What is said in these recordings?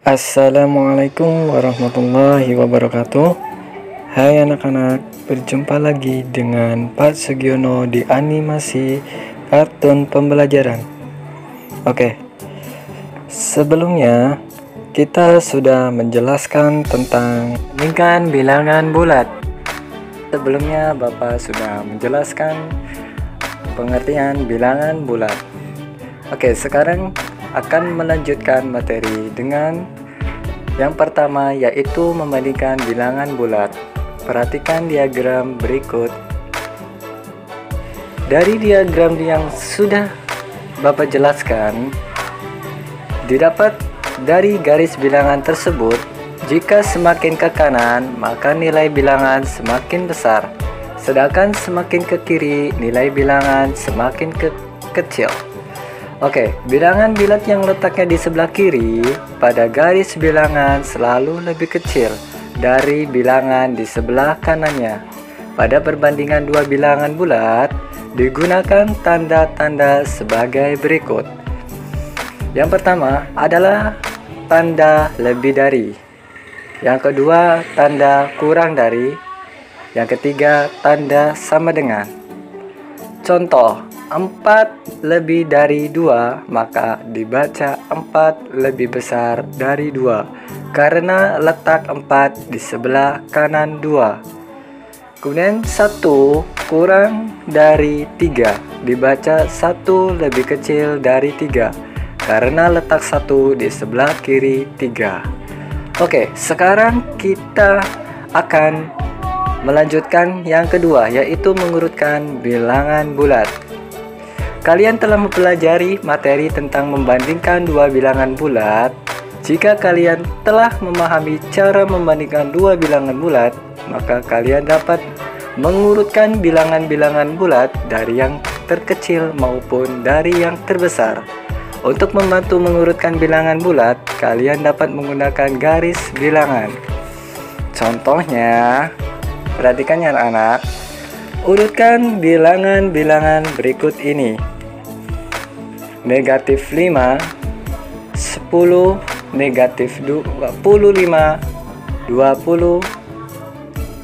Assalamualaikum warahmatullahi wabarakatuh. Hai anak-anak, berjumpa lagi dengan Pak Sugiono di animasi kartun pembelajaran. Oke, sebelumnya kita sudah menjelaskan tentang bilangan bulat. Sebelumnya Bapak sudah menjelaskan pengertian bilangan bulat. Oke, sekarang akan melanjutkan materi dengan yang pertama, yaitu membandingkan bilangan bulat. Perhatikan diagram berikut. Dari diagram yang sudah Bapak jelaskan, didapat dari garis bilangan tersebut, jika semakin ke kanan maka nilai bilangan semakin besar, sedangkan semakin ke kiri nilai bilangan semakin kecil. Oke, bilangan bulat yang letaknya di sebelah kiri pada garis bilangan selalu lebih kecil dari bilangan di sebelah kanannya. Pada perbandingan dua bilangan bulat, digunakan tanda-tanda sebagai berikut. Yang pertama adalah tanda lebih dari. Yang kedua, tanda kurang dari. Yang ketiga, tanda sama dengan. Contoh, 4 lebih dari 2, maka dibaca 4 lebih besar dari 2 karena letak 4 di sebelah kanan 2. Kemudian 1 kurang dari 3, dibaca 1 lebih kecil dari 3 karena letak 1 di sebelah kiri 3. Oke, sekarang kita akan melanjutkan yang kedua, yaitu mengurutkan bilangan bulat. Kalian telah mempelajari materi tentang membandingkan dua bilangan bulat. Jika kalian telah memahami cara membandingkan dua bilangan bulat, maka kalian dapat mengurutkan bilangan-bilangan bulat dari yang terkecil maupun dari yang terbesar. Untuk membantu mengurutkan bilangan bulat, kalian dapat menggunakan garis bilangan. Contohnya, perhatikan ya anak-anak. Urutkan bilangan-bilangan berikut ini. Negatif 5, 10, negatif 25, 20,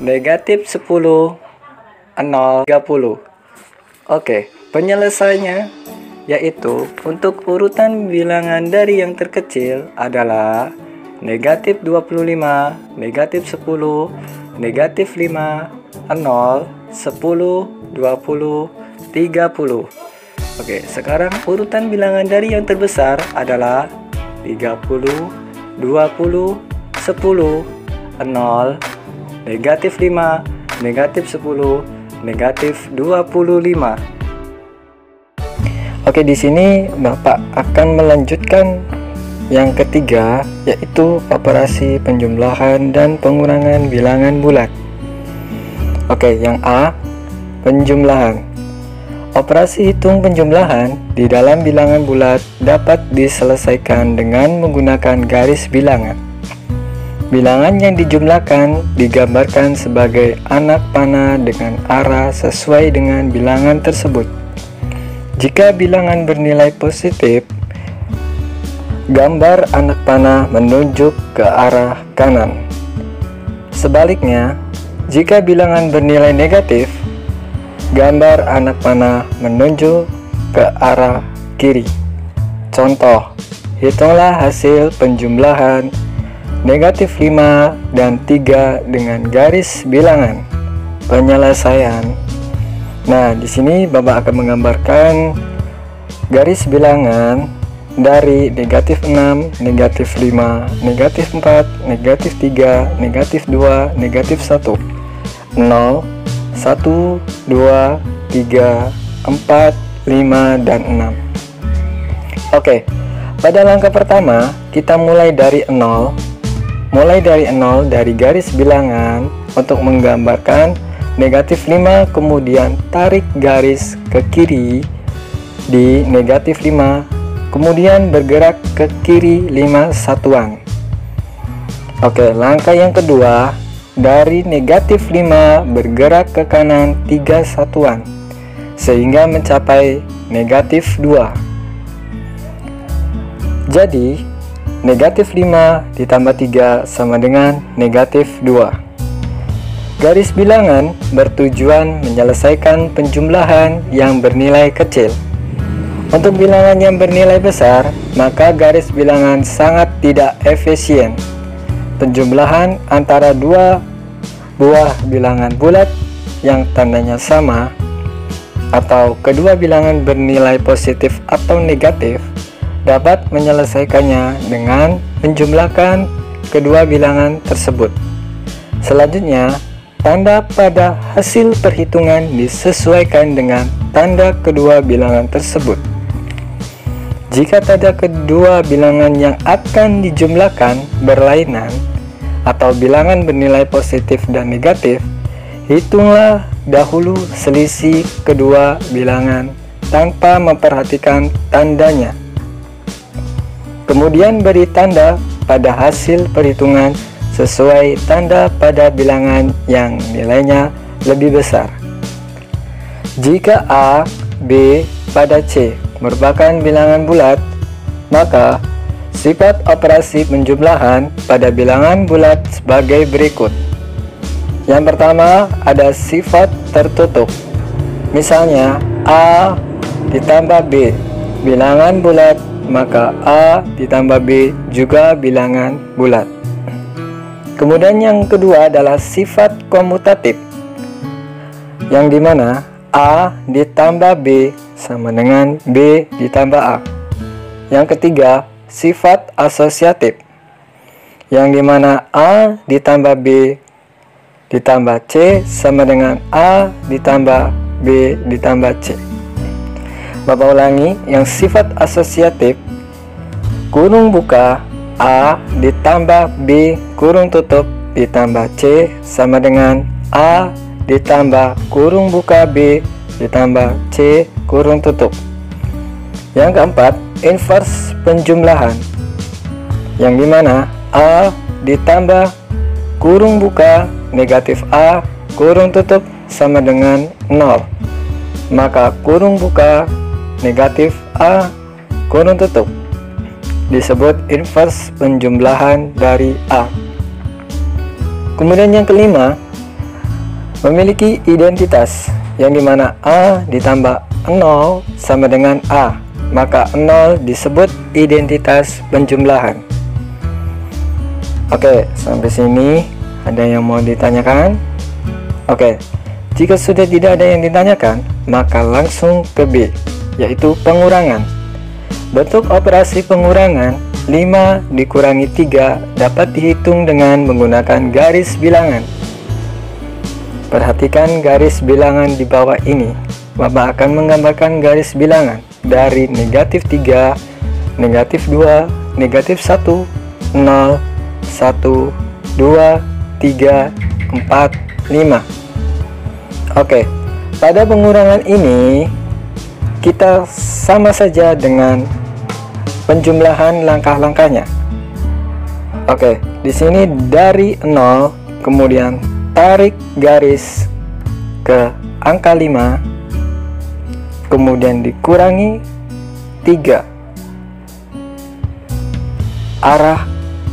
negatif 10, 0, 30. Oke, penyelesaiannya yaitu untuk urutan bilangan dari yang terkecil adalah negatif 25, negatif 10, negatif 5, 0, 10, 20, 30. Oke, sekarang urutan bilangan dari yang terbesar adalah 30, 20, 10, 0, negatif 5, negatif 10, negatif 25. Oke, di sini Bapak akan melanjutkan yang ketiga, yaitu operasi penjumlahan dan pengurangan bilangan bulat. Oke, yang A, penjumlahan. Operasi hitung penjumlahan di dalam bilangan bulat dapat diselesaikan dengan menggunakan garis bilangan. Bilangan yang dijumlahkan digambarkan sebagai anak panah dengan arah sesuai dengan bilangan tersebut. Jika bilangan bernilai positif, gambar anak panah menunjuk ke arah kanan. Sebaliknya, jika bilangan bernilai negatif, gambar anak panah menunjuk ke arah kiri. Contoh, hitunglah hasil penjumlahan negatif 5 dan 3 dengan garis bilangan. Penyelesaian. Nah, di sini Bapak akan menggambarkan garis bilangan dari negatif 6, negatif 5, negatif 4, negatif 3, negatif 2, negatif 1, 0, 1, 2, 3, 4, 5, dan 6. Oke, pada langkah pertama kita mulai dari 0. Mulai dari 0 dari garis bilangan untuk menggambarkan negatif 5, kemudian tarik garis ke kiri di negatif 5, kemudian bergerak ke kiri 5 satuan. Oke, langkah yang kedua, dari negatif 5 bergerak ke kanan 3 satuan sehingga mencapai negatif 2. Jadi negatif 5 ditambah 3 sama dengan negatif 2. Garis bilangan bertujuan menyelesaikan penjumlahan yang bernilai kecil. Untuk bilangan yang bernilai besar, maka garis bilangan sangat tidak efisien. Penjumlahan antara dua buah bilangan bulat yang tandanya sama atau kedua bilangan bernilai positif atau negatif dapat menyelesaikannya dengan menjumlahkan kedua bilangan tersebut. Selanjutnya, tanda pada hasil perhitungan disesuaikan dengan tanda kedua bilangan tersebut. Jika tanda kedua bilangan yang akan dijumlahkan berlainan atau bilangan bernilai positif dan negatif, hitunglah dahulu selisih kedua bilangan tanpa memperhatikan tandanya. Kemudian beri tanda pada hasil perhitungan sesuai tanda pada bilangan yang nilainya lebih besar. Jika A, B pada C merupakan bilangan bulat, maka sifat operasi penjumlahan pada bilangan bulat sebagai berikut. Yang pertama ada sifat tertutup. Misalnya A ditambah B bilangan bulat, maka A ditambah B juga bilangan bulat. Kemudian yang kedua adalah sifat komutatif, yang dimana A ditambah B sama dengan B ditambah A. Yang ketiga sifat asosiatif, yang dimana A ditambah B ditambah C sama dengan A ditambah B ditambah C. Bapak ulangi, yang sifat asosiatif kurung buka A ditambah B kurung tutup ditambah C sama dengan A ditambah kurung buka B ditambah C kurung tutup. Yang keempat, inverse penjumlahan, yang dimana A ditambah kurung buka negatif A kurung tutup sama dengan 0, maka kurung buka negatif A kurung tutup disebut inverse penjumlahan dari A. Kemudian yang kelima, memiliki identitas, yang dimana A ditambah 0 sama dengan A, maka 0 disebut identitas penjumlahan. Oke, sampai sini ada yang mau ditanyakan? Oke, jika sudah tidak ada yang ditanyakan, maka langsung ke B, yaitu pengurangan. Bentuk operasi pengurangan 5 dikurangi 3 dapat dihitung dengan menggunakan garis bilangan. Perhatikan garis bilangan di bawah ini. Bapak akan menggambarkan garis bilangan dari negatif 3, negatif 2, negatif 1, 0, 1, 2, 3, 4, 5. Oke, pada pengurangan ini kita sama saja dengan penjumlahan langkah-langkahnya. Oke, di sini dari 0 kemudian tarik garis ke angka 5, kemudian dikurangi 3. Arah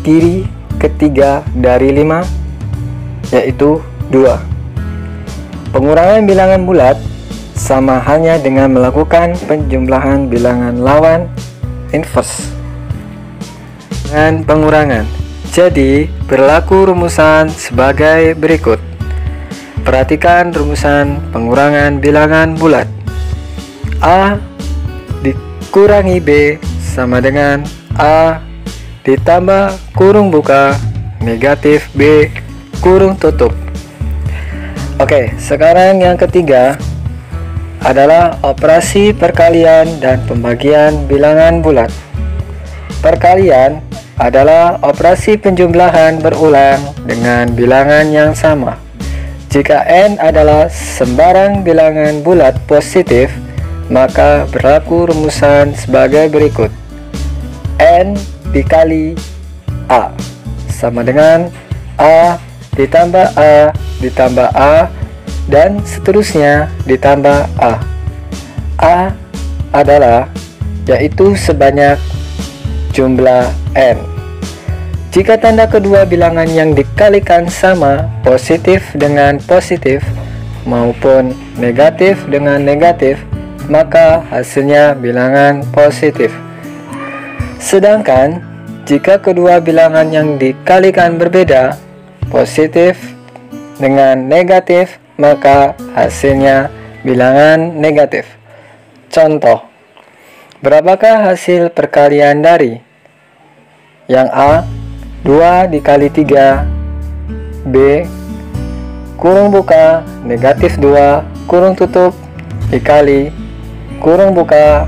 kiri ketiga dari 5 yaitu 2. Pengurangan bilangan bulat sama halnya dengan melakukan penjumlahan bilangan lawan inverse dengan pengurangan. Jadi berlaku rumusan sebagai berikut. Perhatikan rumusan pengurangan bilangan bulat. A dikurangi B sama dengan A ditambah kurung buka negatif B kurung tutup. Oke, sekarang yang ketiga adalah operasi perkalian dan pembagian bilangan bulat. Perkalian adalah operasi penjumlahan berulang dengan bilangan yang sama. Jika N adalah sembarang bilangan bulat positif, maka berlaku rumusan sebagai berikut. N dikali A sama dengan A ditambah A ditambah A dan seterusnya ditambah A. A adalah yaitu sebanyak jumlah N. Jika tanda kedua bilangan yang dikalikan sama, positif dengan positif maupun negatif dengan negatif, maka hasilnya bilangan positif. Sedangkan jika kedua bilangan yang dikalikan berbeda, positif dengan negatif, maka hasilnya bilangan negatif. Contoh, berapakah hasil perkalian dari yang A 2 dikali 3, B kurung buka negatif 2 kurung tutup dikali kurung buka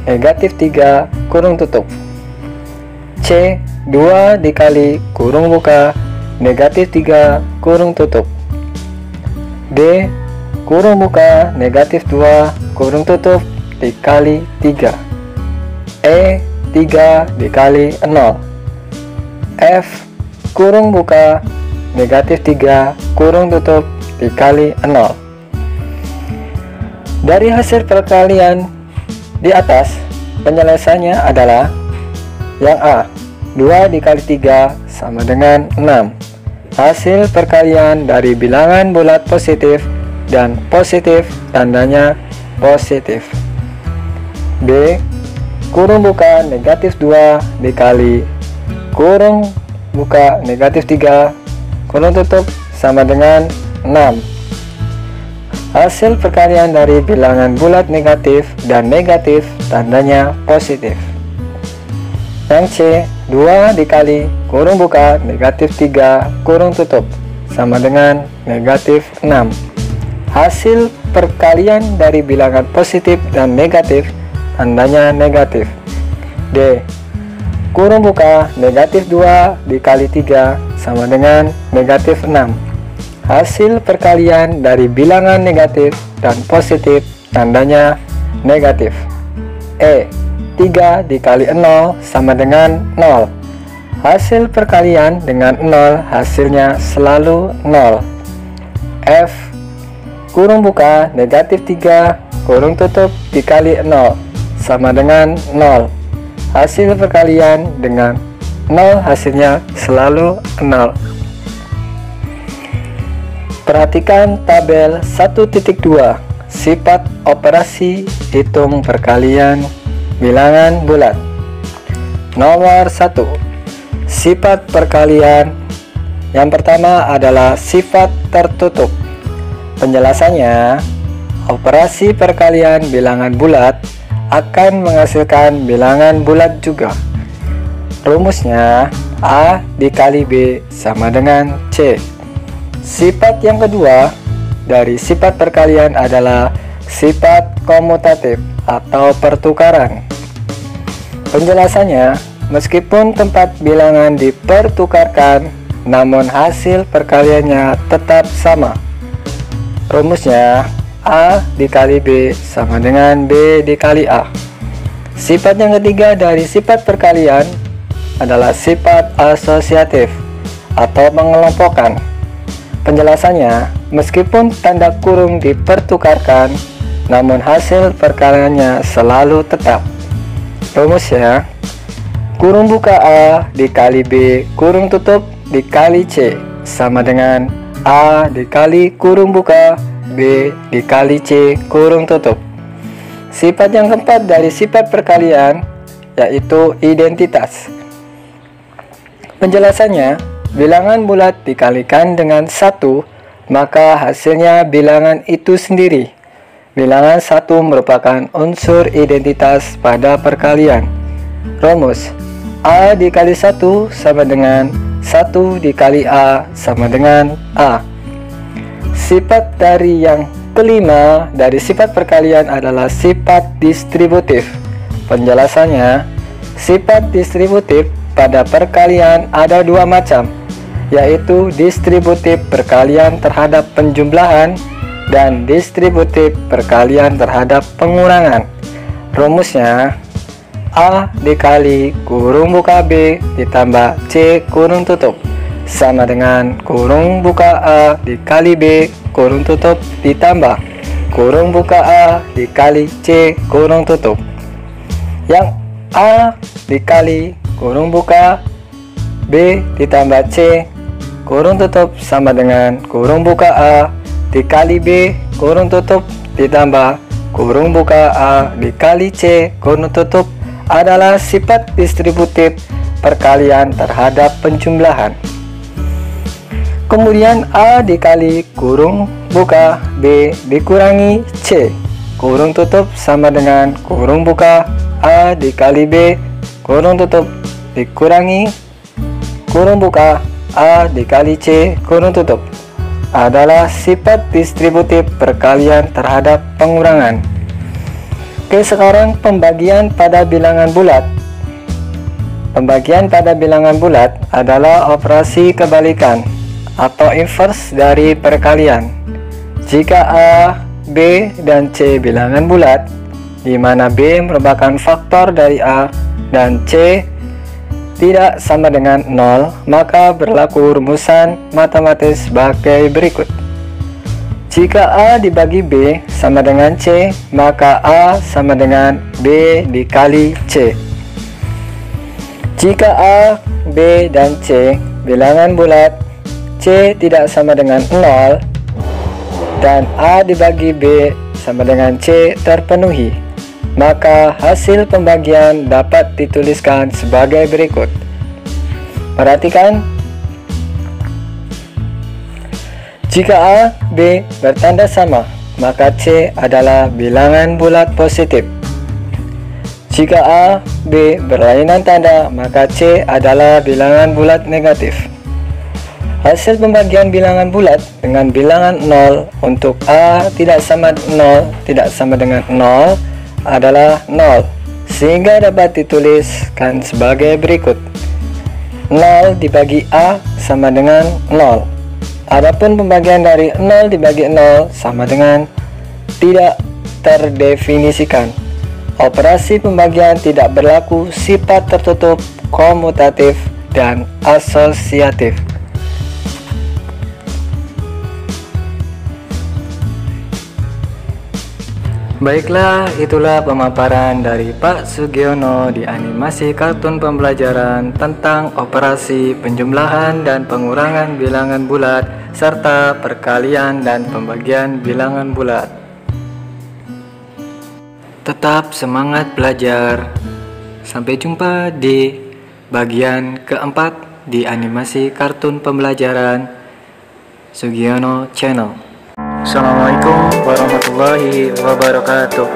negatif 3 kurung tutup, C 2 dikali kurung buka negatif 3 kurung tutup, D kurung buka negatif 2 kurung tutup dikali 3, E 3 dikali 0, F kurung buka negatif 3 kurung tutup dikali 0. Dari hasil perkalian di atas, penyelesaiannya adalah yang A 2 dikali 3 sama dengan 6. Hasil perkalian dari bilangan bulat positif dan positif tandanya positif. B kurung buka negatif 2 dikali kurung buka negatif 3 kurung tutup sama dengan 6. Hasil perkalian dari bilangan bulat negatif dan negatif tandanya positif. Yang C 2 dikali kurung buka negatif 3 kurung tutup sama dengan negatif 6. Hasil perkalian dari bilangan positif dan negatif tandanya negatif. D kurung buka negatif 2 dikali 3 sama dengan negatif 6. Hasil perkalian dari bilangan negatif dan positif tandanya negatif. E 3 dikali 0 sama dengan 0. Hasil perkalian dengan 0 hasilnya selalu 0. F kurung buka negatif 3 kurung tutup dikali 0 sama dengan 0. Hasil perkalian dengan 0 hasilnya selalu 0. Perhatikan tabel 1.2 sifat operasi hitung perkalian bilangan bulat. Nomor 1, sifat perkalian yang pertama adalah sifat tertutup. Penjelasannya, operasi perkalian bilangan bulat akan menghasilkan bilangan bulat juga. Rumusnya A dikali B sama dengan C. Sifat yang kedua dari sifat perkalian adalah sifat komutatif atau pertukaran. Penjelasannya, meskipun tempat bilangan dipertukarkan, namun hasil perkaliannya tetap sama. Rumusnya A dikali B sama dengan B dikali A. Sifat yang ketiga dari sifat perkalian adalah sifat asosiatif atau mengelompokkan. Penjelasannya, meskipun tanda kurung dipertukarkan, namun hasil perkaliannya selalu tetap. Rumusnya, kurung buka A dikali B kurung tutup dikali C sama dengan A dikali kurung buka B dikali C kurung tutup. Sifat yang keempat dari sifat perkalian yaitu identitas. Penjelasannya, bilangan bulat dikalikan dengan 1, maka hasilnya bilangan itu sendiri. Bilangan 1 merupakan unsur identitas pada perkalian. Rumus A dikali 1 sama dengan 1 dikali A sama dengan A. Sifat dari yang kelima dari sifat perkalian adalah sifat distributif. Penjelasannya, sifat distributif pada perkalian ada dua macam, yaitu distributif perkalian terhadap penjumlahan dan distributif perkalian terhadap pengurangan. Rumusnya A dikali kurung buka B ditambah C kurung tutup sama dengan kurung buka A dikali B kurung tutup ditambah kurung buka A dikali C kurung tutup. Yang A dikali kurung buka B ditambah C kurung tutup sama dengan kurung buka A dikali B kurung tutup ditambah kurung buka A dikali C kurung tutup adalah sifat distributif perkalian terhadap penjumlahan. Kemudian A dikali kurung buka B dikurangi C kurung tutup sama dengan kurung buka A dikali B kurung tutup dikurangi kurung buka A dikali C kurung tutup adalah sifat distributif perkalian terhadap pengurangan. Oke, sekarang pembagian pada bilangan bulat. Pembagian pada bilangan bulat adalah operasi kebalikan atau inverse dari perkalian. Jika A, B, dan C bilangan bulat, di mana B merupakan faktor dari A dan C tidak sama dengan 0, maka berlaku rumusan matematis sebagai berikut. Jika A dibagi B sama dengan C, maka A sama dengan B dikali C. Jika A, B, dan C bilangan bulat, C tidak sama dengan 0, dan A dibagi B sama dengan C terpenuhi, maka hasil pembagian dapat dituliskan sebagai berikut. Perhatikan, jika A, B bertanda sama, maka C adalah bilangan bulat positif. Jika A, B berlainan tanda, maka C adalah bilangan bulat negatif. Hasil pembagian bilangan bulat dengan bilangan 0 untuk A tidak sama dengan 0 adalah 0, sehingga dapat dituliskan sebagai berikut. 0 dibagi A sama dengan 0. Adapun pembagian dari 0 dibagi 0 sama dengan tidak terdefinisikan. Operasi pembagian tidak berlaku sifat tertutup, komutatif, dan asosiatif. Baiklah, itulah pemaparan dari Pak Sugiono di animasi kartun pembelajaran tentang operasi penjumlahan dan pengurangan bilangan bulat serta perkalian dan pembagian bilangan bulat. Tetap semangat belajar. Sampai jumpa di bagian keempat di animasi kartun pembelajaran Sugiono Channel. Assalamualaikum warahmatullahi wabarakatuh.